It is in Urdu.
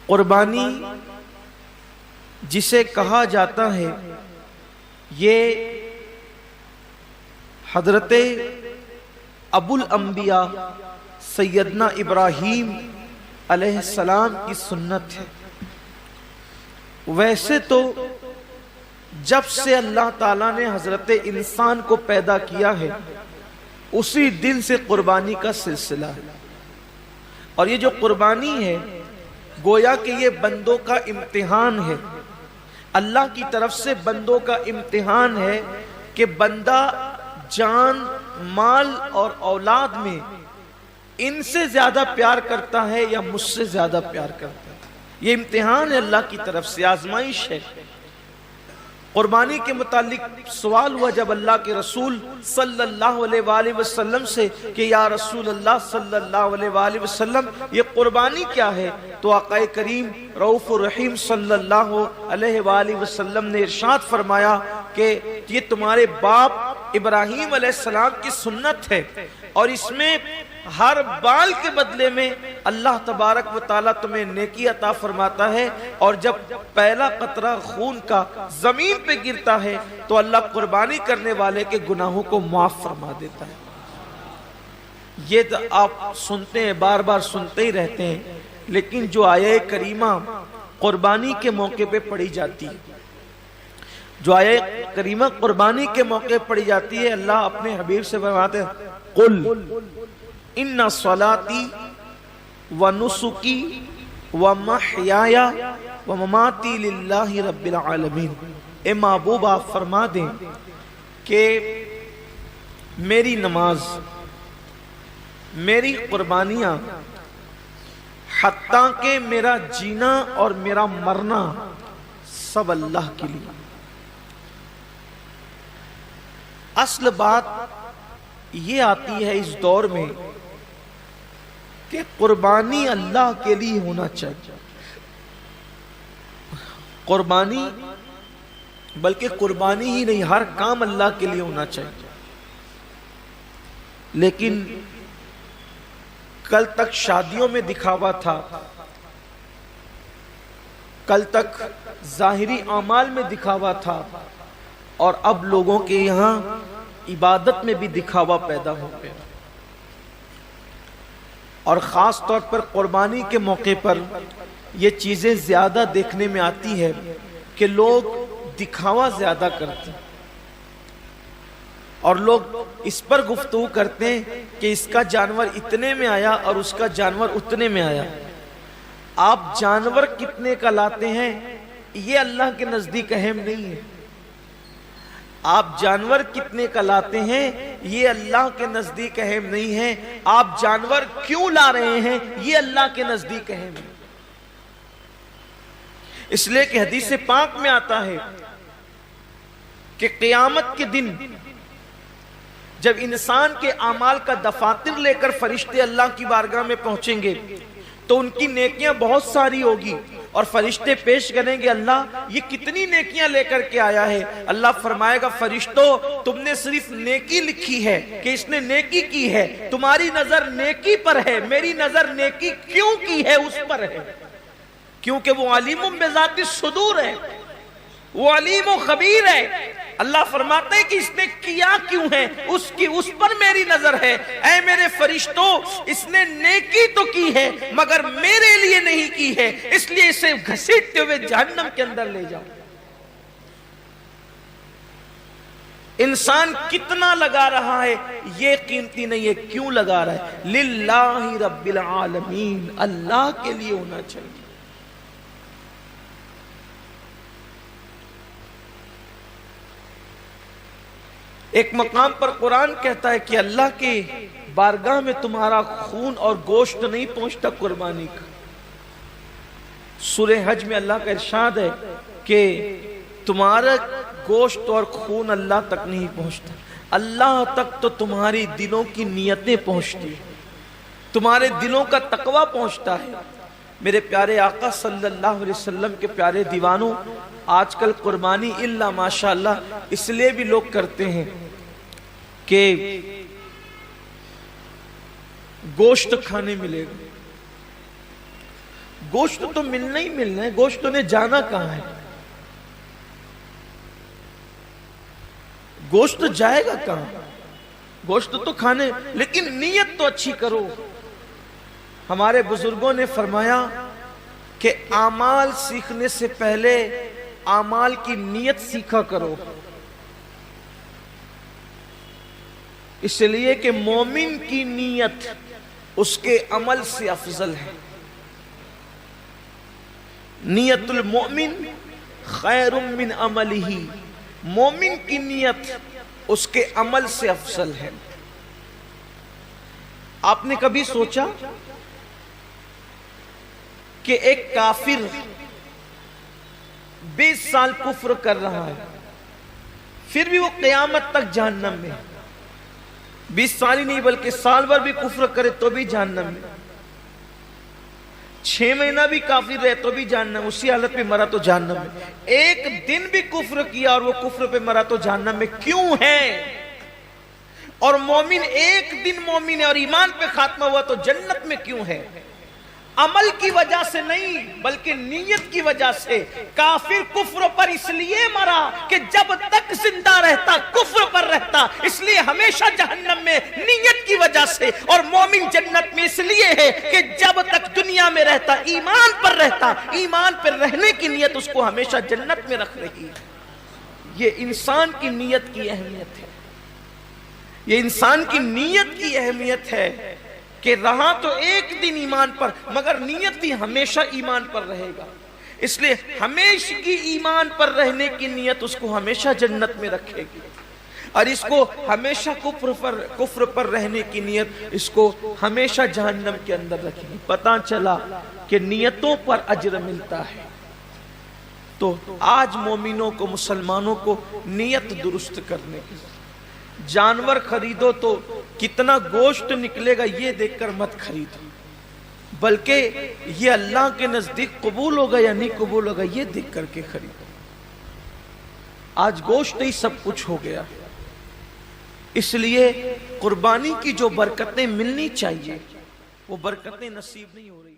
قربانی جسے کہا جاتا ہے یہ حضرت ابو الانبیاء سیدنا ابراہیم علیہ السلام کی سنت ہے۔ ویسے تو جب سے اللہ تعالیٰ نے حضرت انسان کو پیدا کیا ہے اسی دن سے قربانی کا سلسلہ ہے، اور یہ جو قربانی ہے گویا کہ یہ بندوں کا امتحان ہے، اللہ کی طرف سے بندوں کا امتحان ہے کہ بندہ جان، مال اور اولاد میں ان سے زیادہ پیار کرتا ہے یا مجھ سے زیادہ پیار کرتا ہے۔ یہ امتحان ہے اللہ کی طرف سے، آزمائش ہے۔ قربانی کے متعلق سوال ہوا جب اللہ کے رسول صلی اللہ علیہ وآلہ وسلم سے کہ یا رسول اللہ صلی اللہ علیہ وآلہ وسلم یہ قربانی کیا ہے؟ تو آقا کریم رؤوف الرحیم صلی اللہ علیہ وآلہ وسلم نے ارشاد فرمایا کہ یہ تمہارے باپ ابراہیم علیہ السلام کی سنت ہے، اور اس میں ہر بال کے بدلے میں اللہ تبارک و تعالیٰ تمہیں نیکی عطا فرماتا ہے، اور جب پہلا قطرہ خون کا زمین پہ گرتا ہے تو اللہ قربانی کرنے والے کے گناہوں کو معاف فرما دیتا ہے۔ یہ تو آپ سنتے ہیں، بار بار سنتے ہی رہتے ہیں، لیکن جو آیہ کریمہ قربانی کے موقع پہ پڑھی جاتی ہے، جو آیہ کریمہ قربانی کے موقع پڑھی جاتی ہے، اللہ اپنے حبیب سے فرماتے ہیں قل ان صلاتی ونسکی ومحیایا ومماتی للہ رب العالمین۔ اے محبوب آپ فرما دیں کہ میری نماز، میری قربانیاں، حتیٰ کہ میرا جینا اور میرا مرنا سب اللہ کے لیے۔ اصل بات یہ آتی ہے اس دور میں کہ قربانی اللہ کے لیے ہونا چاہیے، قربانی بلکہ قربانی ہی نہیں، ہر کام اللہ کے لیے ہونا چاہیے۔ لیکن کل تک شادیوں میں دکھاوا تھا، کل تک ظاہری اعمال میں دکھاوا تھا، اور اب لوگوں کے یہاں عبادت میں بھی دکھاوا پیدا ہو گیا، اور خاص طور پر قربانی کے موقع پر یہ چیزیں زیادہ دیکھنے میں آتی ہے کہ لوگ دکھاوا زیادہ کرتے ہیں، اور لوگ اس پر گفتگو کرتے ہیں کہ اس کا جانور اتنے میں آیا اور اس کا جانور اتنے میں آیا۔ آپ جانور کتنے کا لاتے ہیں یہ اللہ کے نزدیک اہم نہیں ہے، آپ جانور کتنے کا لاتے ہیں یہ اللہ کے نزدیک اہم نہیں ہے، آپ جانور کیوں لا رہے ہیں یہ اللہ کے نزدیک اہم ہے۔ اس لیے کہ حدیث پاک میں آتا ہے کہ قیامت کے دن جب انسان کے اعمال کا دفاتر لے کر فرشتے اللہ کی بارگاہ میں پہنچیں گے تو ان کی نیکیاں بہت ساری ہوگی، اور فرشتے پیش کریں گے اللہ یہ کتنی نیکیاں لے کر کے آیا ہے؟ اللہ فرمائے گا فرشتوں تم نے صرف نیکی لکھی ہے کہ اس نے نیکی کی ہے، تمہاری نظر نیکی پر ہے، میری نظر نیکی کیوں کی ہے اس پر ہے، کیونکہ وہ علیم بذات الصدور ہے، وہ علیم و خبیر ہے۔ اللہ فرماتے ہیں کہ اس نے کیا کیوں ہے اس پر میری نظر ہے۔ اے میرے فرشتوں اس نے نیکی تو کی ہے مگر میرے لیے نہیں کی ہے، اس لیے اسے گھسیٹتے ہوئے جہنم کے اندر لے جاؤ۔ انسان کتنا لگا رہا ہے یہ قیمتی نہیں ہے، کیوں لگا رہا ہے؟ للہ رب العالمین، اللہ کے لیے ہونا چاہیے۔ ایک مقام پر قرآن کہتا ہے کہ اللہ کے بارگاہ میں تمہارا خون اور گوشت نہیں پہنچتا قربانی کا۔ سورہ حج میں اللہ کا ارشاد ہے کہ تمہارا گوشت اور خون اللہ تک نہیں پہنچتا، اللہ تک تو تمہاری دلوں کی نیتیں پہنچتی ہیں، تمہارے دلوں کا تقوی پہنچتا ہے۔ میرے پیارے آقا صلی اللہ علیہ وسلم کے پیارے دیوانوں، آج کل قربانی اللہ ماشاءاللہ اس لیے بھی لوگ کرتے ہیں کہ گوشت کھانے ملے گا، گوشت تو ملنا ہی ملنا ہے، گوشت نے جانا کہاں ہے؟ گوشت جائے گا کہاں؟ گوشت تو کھانے، لیکن نیت تو اچھی کرو۔ ہمارے بزرگوں نے فرمایا کہ اعمال سیکھنے سے پہلے اعمال کی نیت سیکھا کرو، اس لیے کہ مومن کی نیت اس کے عمل سے افضل ہے۔ نیت المؤمن خیر من عملہ، مومن کی نیت اس کے عمل سے افضل ہے۔ آپ نے کبھی سوچا کہ ایک کافر 20 سال کفر کر رہا ہے، پھر بھی وہ قیامت تک جہنم میں، 20 سال ہی نہیں بلکہ سال بھر بھی کفر کرے تو بھی جہنم میں، 6 مہینہ بھی کافر رہے تو بھی جہنم، اسی حالت پہ مرا تو جہنم میں، ایک دن بھی کفر کیا اور وہ کفر پہ مرا تو جہنم میں کیوں ہے؟ اور مومن ایک دن مومن ہے اور ایمان پہ خاتمہ ہوا تو جنت میں کیوں ہے؟ عمل کی وجہ سے نہیں بلکہ نیت کی وجہ سے۔ کافر کفر پر اس لیے مرا کہ جب تک زندہ رہتا کفر پر رہتا، اس لیے ہمیشہ جہنم میں نیت کی وجہ سے، اور مومن جنت میں اس لیے ہے کہ جب تک دنیا میں رہتا ایمان پر رہتا، ایمان پر رہنے کی نیت اس کو ہمیشہ جنت میں رکھ رہی ہے۔ یہ انسان کی نیت کی اہمیت ہے، یہ انسان کی نیت کی اہمیت ہے کہ رہا تو ایک دن ایمان پر مگر نیت بھی ہمیشہ ایمان پر رہے گا، اس لیے ہمیشہ کی ایمان پر رہنے کی نیت اس کو ہمیشہ جنت میں رکھے گی، اور اس کو ہمیشہ کفر پر رہنے کی نیت اس کو ہمیشہ جہنم کے اندر رکھے گی۔ پتہ چلا کہ نیتوں پر اجر ملتا ہے۔ تو آج مومنوں کو، مسلمانوں کو نیت درست کرنے کی، جانور خریدو تو کتنا گوشت نکلے گا یہ دیکھ کر مت خریدو، بلکہ یہ اللہ کے نزدیک قبول ہوگا یا نہیں قبول ہوگا یہ دیکھ کر کے خریدو۔ آج گوشت ہی سب کچھ ہو گیا، اس لیے قربانی کی جو برکتیں ملنی چاہیے وہ برکتیں نصیب نہیں ہو رہی۔